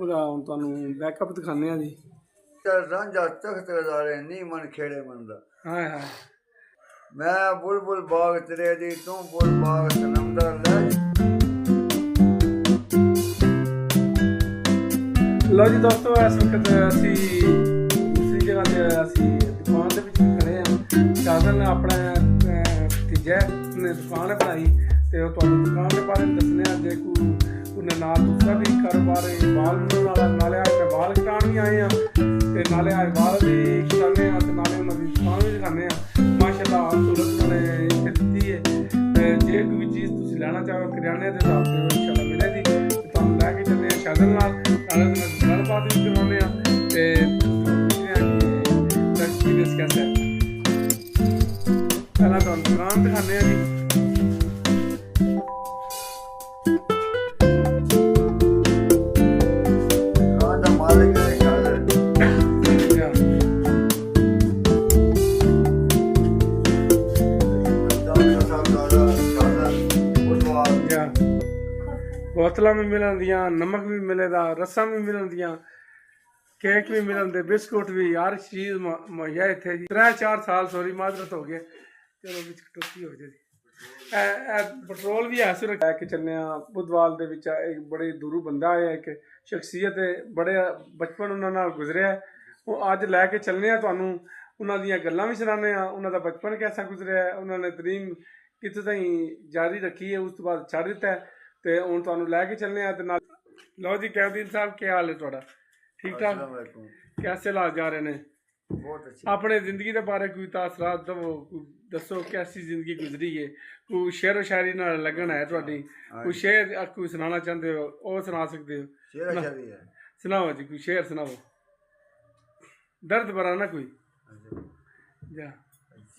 ਉਹਦਾ ਹੁਣ ਤੁਹਾਨੂੰ ਬੈਕਅਪ ਦਿਖਾਉਂਦੇ ਆ ਜੀ। ਰਾਂਝਾ ਤਖਤ ਗਜ਼ਾਰੇ ਨੀ ਮਨ ਖੇੜੇ ਮੰਦਾ ਹਾਏ ਹਾਏ ਮੈਂ ਬੁਲਬੁਲ ਬਾਗ ਤੇਰੇ ਦੀ ਤੂੰ ਬੁਲ ਬਾਗ ਸਨਮਦਾ ਲੈ। ਲਓ ਜੀ ਦੋਸਤੋ, ਇਸ ਵਕਤ ਅਸੀਂ ਦੂਸਰੀ ਜਗ੍ਹਾ 'ਤੇ ਅਸੀਂ ਦੁਕਾਨ ਦੇ ਵਿੱਚ ਖੜੇ ਹਾਂ। ਸ਼ਾਜ਼ਨ ਨੇ ਆਪਣਾ ਭਤੀਜਾ ਨੇ ਦੁਕਾਨ ਬਣਾਈ ਅਤੇ ਉਹ ਤੁਹਾਨੂੰ ਦੁਕਾਨ ਦੇ ਬਾਰੇ ਦੱਸਣੇ ਆ। ਜੇ ਉਹਨੇ ਨਾਲ ਦੂਸਰਾ ਵੀ ਕਾਰੋਬਾਰ ਬਾਲ ਬਣਾਉਣ ਵਾਲਾ, ਨਾਲੇ ਅੱਜ ਬਾਲ ਕਟਾਉਣ ਵੀ ਆਏ ਹਾਂ ਅਤੇ ਨਾਲੇ ਅੱਜ ਬਾਲ ਵੀ ਕਟਾਉਂਦੇ ਹਾਂ ਅਤੇ ਨਾਲੇ ਉਹਨਾਂ ਦੀ ਦੁਕਾਨ ਵੀ ਦਿਖਾਉਂਦੇ ਹਾਂ। ਮਾਸ਼ਾਅੱਲਾ ਸਹੂਲਤ ਉਹਨਾਂ ਨੇ ਇੱਥੇ ਦਿੱਤੀ ਹੈ ਅਤੇ ਜੇ ਕੋਈ ਵੀ ਚੀਜ਼ ਤੁਸੀਂ ਲੈਣਾ ਚਾਹੋ ਕਰਿਆਨੇ ਦੇ ਹਿਸਾਬ 'ਤੇ ਇੰਸ਼ਾਅੱਲਾ ਮਿਲੇਗੀ ਅਤੇ ਤੁਹਾਨੂੰ ਲੈ ਕੇ ਚੱਲਦੇ ਹਾਂ ਸ਼ਾਜ਼ਨ ਨਾਲ ਗੱਲਬਾਤ ਵੀ ਕਰਵਾਉਂਦੇ ਹਾਂ ਅਤੇ ਪੁੱਛਦੇ ਹਾਂ ਕਿ ਐਕਸਪੀਰੀਅੰਸ ਕੈਸਾ ਹੈ। ਪਹਿਲਾਂ ਤੁਹਾਨੂੰ ਦੁਕਾਨ ਦਿਖਾਉਂਦੇ ਹਾਂ ਜੀ। बोतल भी मिलंदियां, नमक भी मिलेगा, रस्सा भी मिलंदियां, केक भी मिलते, बिस्कुट भी, हर चीज़ मुहैया इत्थे जी। 3-4 साल सॉरी माजरत हो गए, चलो बिच कटौती हो जाए। पेट्रोल भी है सिर लैके चलने बुधवाल दे विच एक बड़े दूरों बंदा आया, एक शख्सियत है, बड़े बचपन उन्हां नाल गुजरिया, वो अज लैके चलने तुहानूं उन्हां दीयां गल्लां भी सुनाने, उन्हां दा बचपन कैसा गुजरिया, उन्होंने तरीम कित्थे ताईं जारी रखी है, उस तो बाद छड्ड दित्ता है। तो हूँ तुहानूं लैके चलने ते नाल। लो जी कैमदीन साहब, क्या हाल है तुहाडा? ठीक ठाक? कैसे हालात जा रहे हैं? बहुत अच्छे। अपने जिंदगी के बारे कोई तासरात दवो, दसो कैसी जिंदगी गुजरी है, कोई शेर व शायरी नाल लगन है तुहाडी, कोई शेर कोई सुनाना चाहते हो वो सुना सकते हो? सुनाओ जी, कोई शेर सुनाओ, दर्द भरा ना कोई जा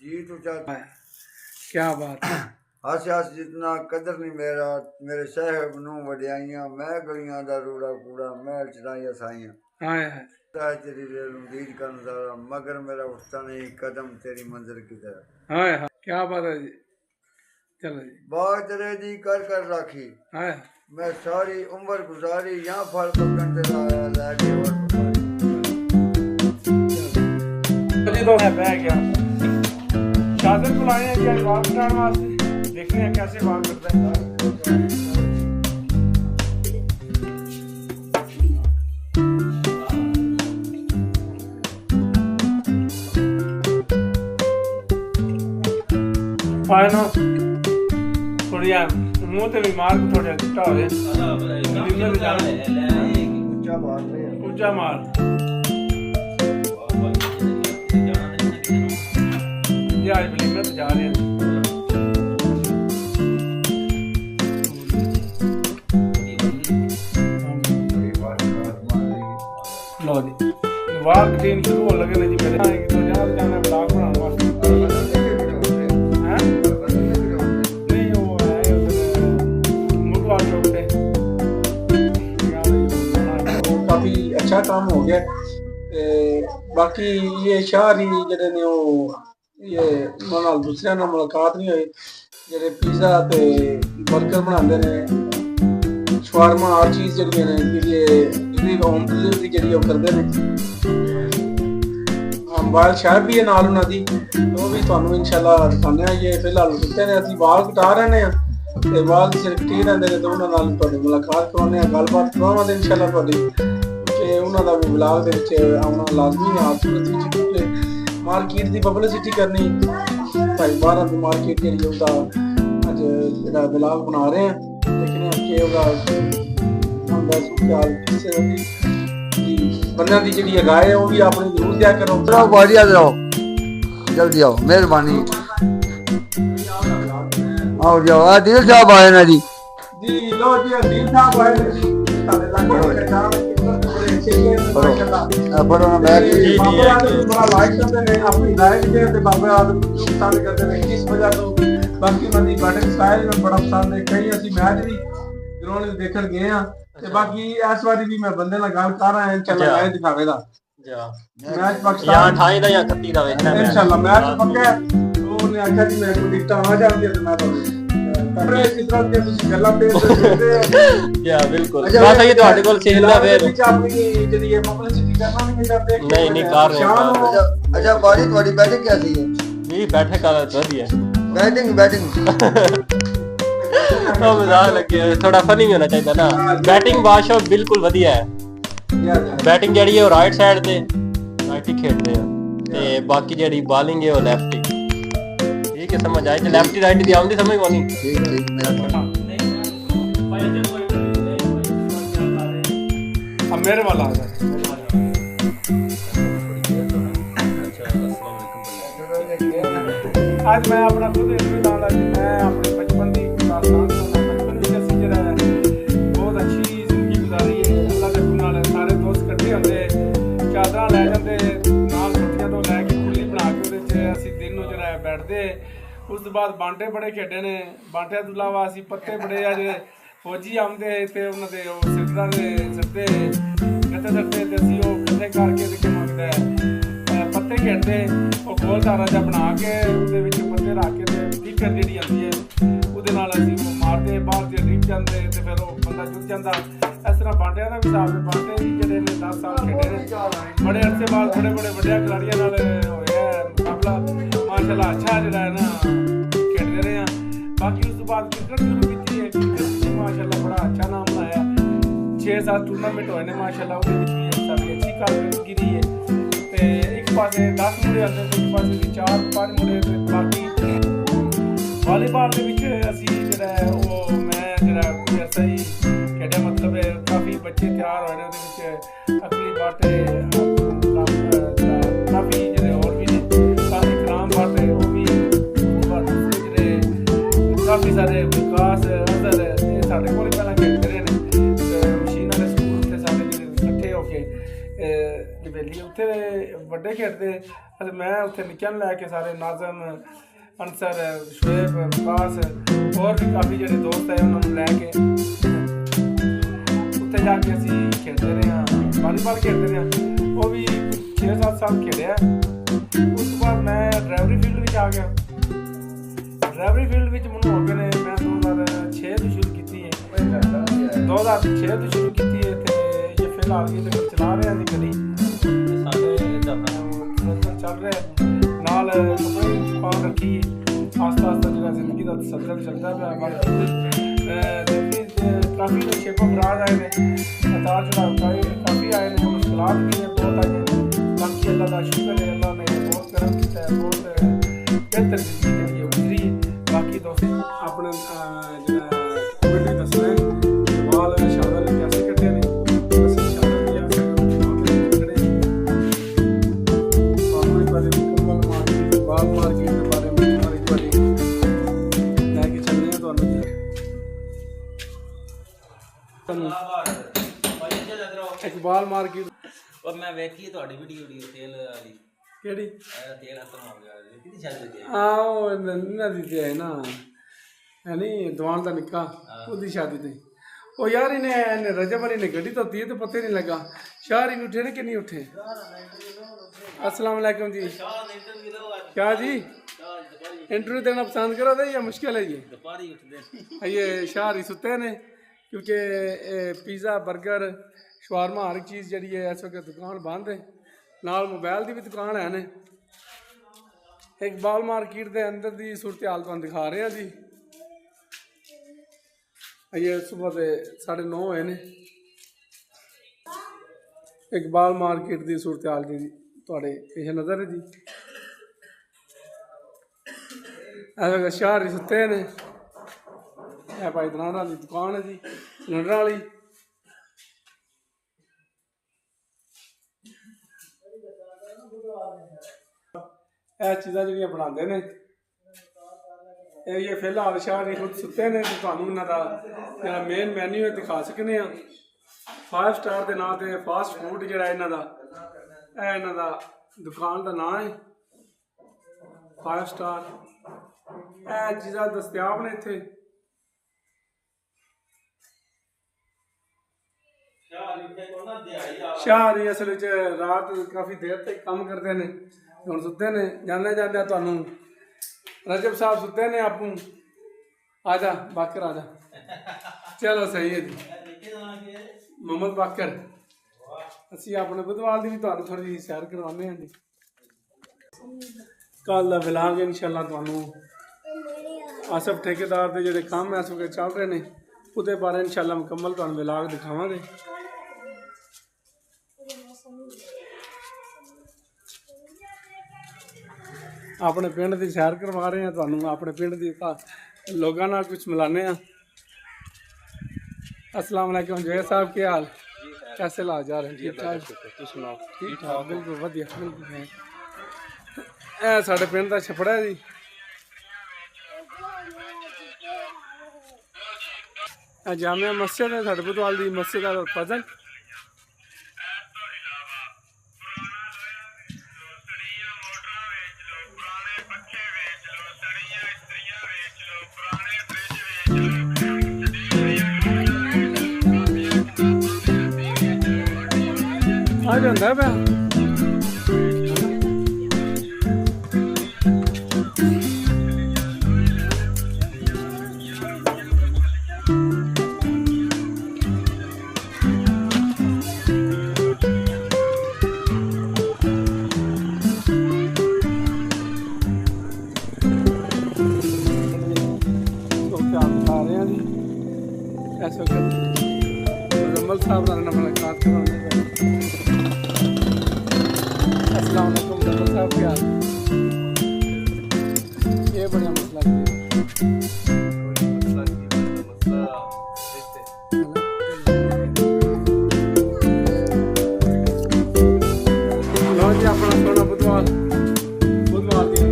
जी। तो क्या बात है। हस हस जितना कदर नहीं मेरा, मेरे साहब नूं वड्याइयां, मैं गलियां दा रूड़ा कूड़ा, मैं चढ़ाइयां साइयां। हाय हाय तेरी रेल उम्मीद का नजारा, मगर मेरा उठता नहीं कदम तेरी मंजिल की तरह। हाय हाय क्या बात है जी। चलो जी। बाग तेरे दी कर कर राखी, हाय मैं सारी उम्र गुजारी, यहाँ फल पकड़ ते लाया लैके और जी। तो मैं बह गया शाज़न बुलाए हैं क्या बात कराने वास्ते, देखते हैं कैसे बात करता है। फाइनो थोड़ी मुंह ते भी मार थोड़ा चिट्टा हो जाए, ऊंचा मार आज बलीमे जा रहे हैं। लो जी वार कटीन शुरू हो लगे जी मेरे तो जहाँ जाना ब्लॉग बनाने वास्ते नहीं वो है मुगवाल चौक पे काफ़ी अच्छा काम हो गया। बाकी ये शहर ही जेडे ने ये नाल दूसरे नाल मुलाकात नहीं हुई, जेडे पिज़्ज़ा ते बर्गर बनाते हैं, शवारमा हर चीज़ जी ने होम डिलीवरी जी करते हैं। मोबाइल शहर भी है नाल उन्हों की, वो भी तुहानूं इंशाअल्लाह दिखाने। ये फिलहाल सुते ने, असीं वाल कटा रहे हैं तो वाल सिर कटी रहते हैं, तो उन्होंने नाल मुलाकात करवाने, गलबात करवावांगे इंशाअल्लाह तुहाडी, कि उन्हों का भी ब्लॉग दे आना लाजमी है। सूरत मार्केट की पब्लिसिटी करनी, भाई बाहर की मार्केट के लिए उसका अज जो ब्लॉग बना रहे हैं, देखने कि बंदा की जी राय है वो भी अपनी जरूर दिया करो। बाड़ी आ जाओ, जल्दी आओ, मेहरबानी आओ जाओ। आदिल साहब आए ना जी। जी लो जी, आदिल साहब आए ना जी। बड़ा लाइक करते हैं, अपनी राय भी बाबा पसंद करते हैं, किस वजह तो बाकी उन्होंने बैटिंग स्टाइल में बड़ा पसंद है। कई असी मैच भी ग्राउंड देखने गए हैं, बाकी इस बारी भी मैं बंदे नाल गल कर रहा है, इंशाल्लाह मैच दिखावेगा मैच पाकिस्तान 28 दा या 31 दा वेखना इंशाल्लाह मैच पक्का है। तो उन्हें आख्या जी मैं टिकट आ जाती है तो मैं ਪਰ ਜਿਸ ਤਰ੍ਹਾਂ ਦੀਆਂ ਤੁਸੀਂ ਗੱਲਾਂ ਪੇਸ਼ ਕਰਦੇ ਹੋ ਯਾ ਬਿਲਕੁਲ ਬਸ ਇਹ ਤੁਹਾਡੇ ਕੋਲ ਸੇਲ ਦਾ ਫਿਰ ਵਿੱਚ ਆਪਣੀ ਜਿਹੜੀ ਹੈ ਪਬਲਿਸਿਟੀ ਕਰਨਾ ਨਹੀਂ ਚਾਹਤੇ ਨਹੀਂ ਕਰ ਰਹੇ ਹਾਂ ਅੱਛਾ ਬਾਜੀ ਤੁਹਾਡੀ ਬੈਟਿੰਗ ਕੈਸੀ ਹੈ ਜੀ ਬੈਠੇ ਕਰ ਵਧੀਆ ਬੈਟਿੰਗ ਉਹ ਮਜ਼ਾਕ ਲੱਗੇ ਥੋੜਾ ਫਨੀ ਵੀ ਹੋਣਾ ਚਾਹੀਦਾ ਨਾ ਬੈਟਿੰਗ ਬਾਸ਼ਾ ਬਿਲਕੁਲ ਵਧੀਆ ਹੈ ਬੈਟਿੰਗ ਜਿਹੜੀ ਹੈ ਉਹ ਰਾਈਟ ਸਾਈਡ ਤੇ ਰਾਈਟ ਹੀ ਖੇਡਦੇ ਆ ਤੇ ਬਾਕੀ ਜਿਹੜੀ ਬਾਲਿੰਗ ਹੈ ਉਹ ਲੈਫਟ ਹੀ ਠੀਕ ਹੈ ਸਮਝ ਆਈ ਤੇ ਲੈਫਟ ਰਾਈਟ ਦੀ ਆਉਂਦੀ ਸਮਝ ਕੋਣੀ ਠੀਕ ਮੇਰਾ अब मेरे वाला आ जाए आज मैं अपना खुद इंटरव्यू डाला जी मैं अपने बचपन की दास्तान सुना बचपन में जैसी जरा बहुत अच्छी जिंदगी गुजारी है अल्लाह के नाल सारे दोस्त इकट्ठे होंगे चादर लै जाते नाल रोटियां तो लैके खुली बना के ਉਹਦੇ 'ਚ ਅਸੀਂ ਦਿਨ ਨੂੰ ਜਿਹੜਾ ਬੈਠਦੇ ਉਸ ਤੋਂ ਬਾਅਦ ਬਾਂਟੇ ਬੜੇ ਖੇਡੇ ਨੇ ਬਾਂਟਿਆਂ ਤੋਂ ਇਲਾਵਾ ਅਸੀਂ ਪੱਤੇ ਬੜੇ ਆ ਜਿਹੜੇ ਫੌਜੀ ਆਉਂਦੇ ਤੇ ਉਹਨਾਂ ਦੇ ਉਹ ਸਿੱਧਾਂ ਦੇ ਸਿੱਧੇ ਗੱਤੇ ਤੇ ਅਸੀਂ ਉਹ ਇਕੱਠੇ ਕਰਕੇ ਤੇ ਕੀ ਮੰਗਦਾ ਪੱਤੇ ਖੇਡਦੇ ਉਹ ਗੋਲ ਧਾਰਾ ਜਿਹਾ ਬਣਾ ਕੇ ਉਹਦੇ ਵਿੱਚ ਪੱਤੇ ਰੱਖ ਕੇ ਤੇ ਟਿਕਰ ਜਿਹੜੀ ਆਉਂਦੀ ਹੈ ਉਹਦੇ ਨਾਲ ਅਸੀਂ ਉਹ ਮਾਰਦੇ ਬਾਹਰ ਜੇ ਡਿੱਗ ਜਾਂਦੇ ਤੇ ਫਿਰ ਉਹ ਬੰਦਾ ਜੁੱਟ ਜਾਂਦਾ ਇਸ ਤਰ੍ਹਾਂ ਬਾਂਟਿਆਂ ਦਾ ਵੀ ਹਿਸਾਬ ਹੈ ਬਾਂਟੇ ਵੀ ਜਿਹੜੇ ਨੇ 10 ਸਾਲ ਖੇਡੇ ਨੇ ਬੜੇ ਅਰਸੇ ਬਾਅਦ ਬੜੇ ਵੱਡਿਆਂ ਖਿਡਾਰੀਆਂ ਨਾਲ ਹੋਇਆ ਮੁਕਾਬਲਾ ਮਾਸ਼ਾਅੱਲਾ ਅੱਛਾ ਜਿਹੜਾ ਹੈ ਨਾ ਖੇਡਦੇ ਰਹੇ ਆ ਬਾਕੀ ਉਸ ਤੋਂ ਬਾਅਦ ਕ੍ਰਿਕਟ ਸ਼ੁਰੂ ਕੀਤੀ ਹੈ ਕ੍ਰਿਕਟ ਮਾਸ਼ਾਅੱਲਾ ਬੜਾ ਅੱਛਾ ਨਾਮ ਲਾਇਆ 6-7 ਟੂਰਨਾਮੈਂਟ ਹੋਏ ਨੇ ਮਾਸ਼ਾਅੱਲਾ ਉਹਦੇ ਵਿੱਚ ਵੀ ਸਾਡੀ ਅੱਛੀ ਕਾਰਗੁਜ਼ਾਰੀ ਹੈ ਤੇ ਇੱਕ ਪਾਸੇ 10 ਮੁੰਡੇ ਆਉਂਦੇ ਤੇ ਇੱਕ ਪਾਸੇ 4-5 ਮੁੰਡੇ ਤੇ ਬਾਕੀ ਵਾਲੀਬਾਲ ਦੇ ਵਿੱਚ ਅਸੀਂ ਜਿਹੜਾ ਉਹ ਮੈਂ ਜਿਹੜਾ ਕੋਈ ਐਸਾ ਹੀ ਖੇਡਿਆ ਮਤਲਬ ਕਾਫੀ ਬੱਚੇ ਤਿਆਰ ਹੋਏ ਨੇ ਉਹਦੇ ਵਿੱਚ ਅਕਲੀ ਬਾਟੇ ਕਾਫੀ ਜਿਹੜੇ ਹੋਰ ਵੀ ਨੇ ਕਾਫੀ ਕਲਾਮ ਬਾਟੇ ਉਹ ਵੀ ਜਿਹੜੇ ਕਾਫੀ ਸਾਰੇ ਵਿਕਾਸ ਅਦਰ ਇਹ ਸਾਡੇ ਕੋਲ ਪਹਿਲਾਂ ਖੇਡਦੇ ਰਹੇ ਨੇ ਮਸ਼ੀਨਾਂ ਦੇ ਸਕੂਲ ਉੱਤੇ ਸਾਡੇ ਜਿਹੜੇ ਇਕੱਠੇ ਹੋ ਕੇ ਜਵੇਲੀ ਉੱਥੇ ਵੱਡੇ ਖੇਡਦੇ ਅਤੇ ਮੈਂ ਉੱਥੇ ਨਿੱਕਿਆਂ ਨੂੰ ਲੈ ਕੇ ਸਾਰੇ ਨਾਜ਼ਮ ਅਨਸਰ ਸ਼ੁਏਬ ਵਿਕਾਸ ਹੋਰ ਵੀ ਕਾਫੀ ਜਿਹੜੇ ਦੋਸਤ ਹੈ ਉਹਨਾਂ ਨੂੰ ਲੈ ਕੇ ਉੱਥੇ ਜਾ ਕੇ ਅਸੀਂ ਖੇਡਦੇ ਰਹੇ ਹਾਂ ਵਾਲੀਬਾਲ ਖੇਡਦੇ ਰਹੇ ਹਾਂ ਉਹ ਵੀ 6-7 ਸਾਲ ਖੇਡਿਆ ਉਸ ਤੋਂ ਬਾਅਦ ਮੈਂ ਡਰਾਈਵਰੀ ਫੀਲਡ ਵਿੱਚ ਆ ਗਿਆ ਡਰਾਈਵਰੀ ਫੀਲਡ ਵਿੱਚ ਮੈਨੂੰ ਹੋ ਗਏ ਨੇ ਮੈਂ 2006 ਤੋਂ ਸ਼ੁਰੂ ਕੀਤੀ ਹੈ 2006 ਤੋਂ ਸ਼ੁਰੂ ਕੀਤੀ ਹੈ ਤੇ ਇਹ ਫਿਲਹਾਲ ਇਹ ਤੱਕ ਚਲਾ ਰਹੇ ਹਾਂ ਜੀ ਗੱਡੀ ਚੱਲ ਰਿਹਾ ਨਾਲ ਕੱਪੜੇ ਪਾਉਣ ਰੱਖੀ ਆਸਤਾ ਜਿਹੜਾ ਜ਼ਿੰਦਗੀ ਦਾ ਤਸੱਦਰ ਚੱਲਦਾ ਪਿਆ ਕਾਫੀ ਸ਼ੇਪਾਂ ਫਰਾਜ ਆਏ ਨੇ ਉਤਾਰ ਚੜਾਵ ਕਾਫੀ ਆਏ ਨੇ ਮੁਸ਼ਕਲਾਤ ਵੀ ਨੇ ਬਹੁਤ ਆਏ ਨੇ ਬਾਕੀ ਅੱਲਾ ਦਾ ਸ਼ੁਕਰ ਹੈ ਅੱਲਾ ਨੇ ਬਹੁਤ ਕਰਮ ਕੀਤਾ ਹੈ ਬਹੁਤ ਬਿਹਤਰ ਜ਼ਿੰਦਗੀ ਜਿਹੜੀ ਹੈ ਗੁਜ਼ਰੀ ਹੈ ਬਾਕੀ ਦੋਸਤ ਆਪਣੇ ਜਿਹੜਾ ਕਮੈਂਟ ਦੱਸਣਾ ਸਵਾਲ ਸ਼ਾਦਾ ਨੇ ਕੈਸੇ ਕੱਟੇ ਨੇ ਅਸੀਂ ਸ਼ਾਦਾ ਕਿਹਾ ਜਿਹੜੇ ਬਾਬੂ ਵਾਲੇ ਮੁਕੰਮਲ ਮਾਰਕੀਟ ਦੇ ਬਾਰੇ ਵਿੱਚ ਹਮਾਰੀ ਵਾਲੀ ਲੈ ਕੇ ਚੱਲ ਰਹੇ ਹਾਂ ਤੁਹਾਨੂੰ ਇਕਬਾਲ ਮਾਰਕੀਟ ਉਹ ਮੈਂ ਵੇਖੀ ਤੁਹਾਡੀ ਵੀਡੀਓ ਤੇਲ ਵਾਲੀ ਕਿਹੜੀ ਤੇਲ ਖਤਮ ਹੋ ਗਿਆ ਕਿਹਦੀ ਸ਼ਾਦੀ ਤੇ ਉਹ ਇਹਨਾਂ ਦੀ ਤੇ ਹੈ ਨਾ ਹੈ ਨਹੀਂ ਦੀਵਾਨ ਦਾ ਨਿੱਕਾ ਉਹਦੀ ਸ਼ਾਦੀ ਤੇ ਉਹ ਯਾਰ ਇਹਨੇ ਰਜਬ ਵਾਲੀ ਨੇ ਗੱਡੀ ਧੋਤੀ ਹੈ ਤੇ ਪਤਾ ਨਹੀਂ ਲੱਗਾ ਸ਼ਾਹਰੀ ਵੀ ਉੱਠੇ ਨੇ ਕਿ ਨਹੀਂ ਉੱਠੇ अस्सलाम वालेकुम जी क्या जी इंटरव्यू देना पसंद करो थे या मुश्किल है ये शहर ही सुते ने क्योंकि पिज़्ज़ा बर्गर शवारमा हर एक चीज़ जी है इस वक्त दुकान बंद है नाल मोबाइल की भी दुकान है ने इकबाल मार्केट के अंदर की सूरत हाल तुहानू दिखा रहे हैं जी ये सुबह के 9:30 होए ने इकबाल मार्केट की सूरत हाल जी ਤੁਹਾਡੇ ਪੇਸ਼ ਨਜ਼ਰ ਹੈ ਜੀ ਐਵੇਂ ਸ਼ਹਿਰ ਸੁੱਤੇ ਨੇ ਇਹ ਭਾਈ ਦਰਾਣਾ ਦੀ ਦੁਕਾਨ ਹੈ ਜੀ ਸਿਲੰਡਰਾਂ ਵਾਲੀ ਇਹ ਚੀਜ਼ਾਂ ਜਿਹੜੀਆਂ ਬਣਾਉਂਦੇ ਨੇ ਇਹ ਫਿਲਹਾਲ ਸ਼ਹਿਰ ਖੁਦ ਸੁੱਤੇ ਨੇ ਤੇ ਤੁਹਾਨੂੰ ਇਹਨਾਂ ਦਾ ਜਿਹੜਾ ਮੇਨ ਮੈਨੂ ਹੈ ਦਿਖਾ ਸਕਨੇ ਆ 5 ਸਟਾਰ ਦੇ ਨਾਂ ਤੇ ਫਾਸਟ ਫੂਡ ਜਿਹੜਾ ਇਹਨਾਂ ਦਾ ਇਹ ਇਹਨਾਂ ਦਾ ਦੁਕਾਨ ਦਾ ਨਾਮ ਹੈ 5 ਸਟਾਰ ਇਹ ਚੀਜ਼ਾਂ ਦਸਤਿਆਬ ਨੇ ਇੱਥੇ ਸ਼ਾਹਰੀ ਅਸਲ ਵਿੱਚ ਰਾਤ ਕਾਫੀ ਦੇਰ ਤੱਕ ਕੰਮ ਕਰਦੇ ਨੇ ਹੁਣ ਸੁੱਤੇ ਨੇ ਜਾਂਦੇ ਤੁਹਾਨੂੰ ਰਜਬ ਸਾਹਿਬ ਸੁੱਤੇ ਨੇ ਆਪੂ ਆ ਜਾ ਬਾਕਰ ਆ ਜਾ ਚਲੋ ਸਹੀ ਹੈ ਜੀ ਮੁਹੰਮਦ ਬਾਕਰ ਅਸੀਂ ਆਪਣੇ ਬੁੱਧਵਾਲ ਦੀ ਵੀ ਤੁਹਾਨੂੰ ਥੋੜੀ ਜਿਹੀ ਸੈਰ ਕਰਵਾਉਂਦੇ ਹਾਂ ਜੀ ਕੱਲ ਦਾ ਵਲੌਗ ਇਨਸ਼ਾਅੱਲਾ ਤੁਹਾਨੂੰ ਆਸਫ ਠੇਕੇਦਾਰ ਦੇ ਜਿਹੜੇ ਕੰਮ ਇਸ ਵਕਤ ਚੱਲ ਰਹੇ ਨੇ ਉਹਦੇ ਬਾਰੇ ਇਨਸ਼ਾਅੱਲਾ ਮੁਕੰਮਲ ਤੁਹਾਨੂੰ ਵਲੌਗ ਦਿਖਾਵਾਂਗੇ ਆਪਣੇ ਪਿੰਡ ਦੀ ਸੈਰ ਕਰਵਾ ਰਹੇ ਹਾਂ ਤੁਹਾਨੂੰ ਆਪਣੇ ਪਿੰਡ ਦੀ ਲੋਕਾਂ ਨਾਲ ਕੁਝ ਮਿਲਾਨੇ हैं अस्सलाम वालेकुम जय साहब क्या हाल कैसे ला जा रहे हैं ठीक ठाक ठीक ठाक बिल्कुल वधिया बिल्कुल ਇਹ ਸਾਡੇ ਪਿੰਡ ਦਾ ਛਪੜਾ ਜੀ ਇਹ ਜਾਮਿਆ ਮਸਜਿਦ ਹੈ ਸਾਡੇ ਬੁੱਧਵਾਲ ਦੀ ਮਸਜਿਦ ਦਾ ਫਜ਼ਲ ਆ ਜਾਂਦਾ ਪਿਆ ਇਸ ਵਕਤ ਮੁਜ਼ੰਮਲ ਸਾਹਿਬ ਨਾਲ ਮੁਲਾਕਾਤ ਕਰਾਂਗੇ अस्सलाम वालेकुम मुज़म्मल साहब क्या हाल ये बढ़िया मसला लो जी अपना सोना बुधवार की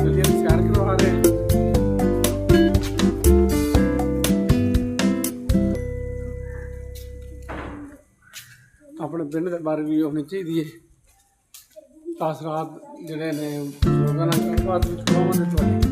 जल्दी सैर करवा रहे हैं अपने पिंड के बारे भी होनी चाहिए तासरात ਜਿਹੜੇ ਨੇ ਲੋਕਾਂ ਨਾਲ ਗੱਲਬਾਤ ਵਿੱਚ ਹੋਵਾਂਗੇ ਤੁਹਾਡੀ